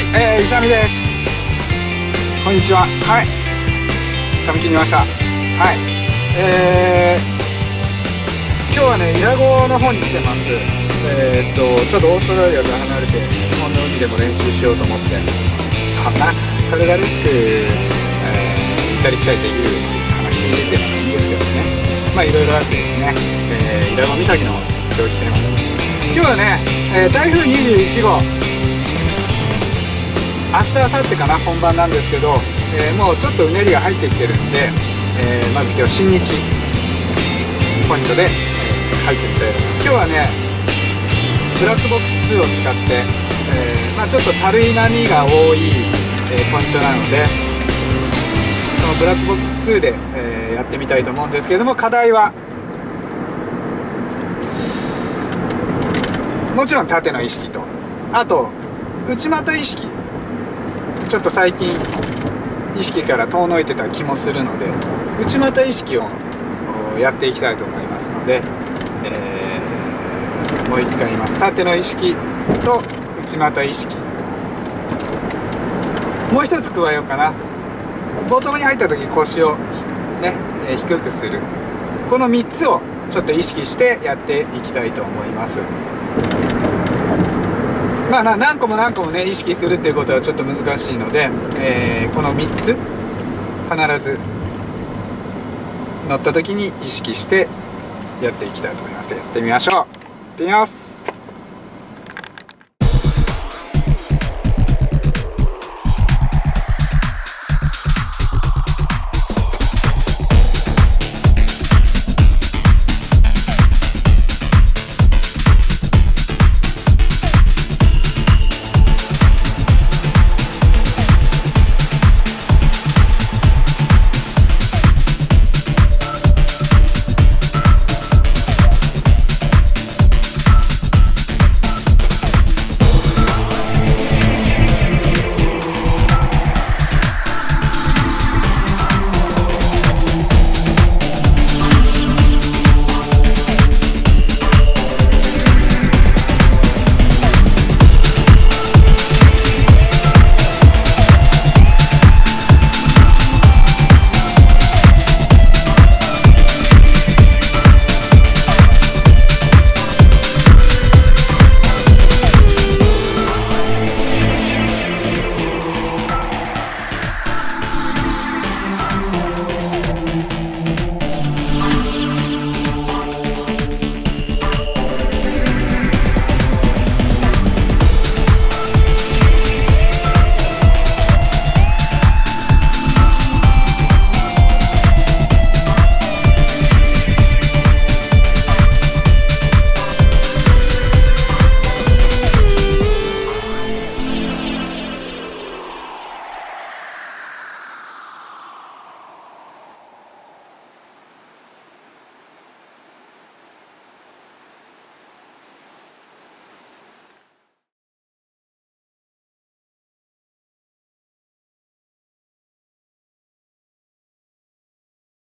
、イサミです。こんにちは。はい、髪切りました。はい、今日はね、伊良湖の方に来てます。ちょっとオーストラリアから離れて日本の海でも練習しようと思って、そんな軽々しく、行ったり来たりできる話でもいいんですけどね。まあいろいろあってですね、伊良湖岬の方に来てます。今日はね、台風21号、明日明後日かな、本番なんですけど、もうちょっとうねりが入ってきてるんで、まず今日新日ポイントで、入ってみたいと思います。今日はね、ブラックボックス2を使って、まあ、ちょっと軽い波が多い、ポイントなので、そのブラックボックス2で、やってみたいと思うんですけれども、課題はもちろん縦の意識と、あと内股意識、ちょっと最近意識から遠のいてた気もするので、内股意識をやっていきたいと思いますので、もう一回言います。縦の意識と内股意識、もう一つ加えようかな。ボトムに入った時腰をね、低くする、この3つをちょっと意識してやっていきたいと思います。まあ何個もね意識するっていうことはちょっと難しいので、この3つ必ず乗った時に意識してやっていきたいと思います。やってみましょう。やってみます。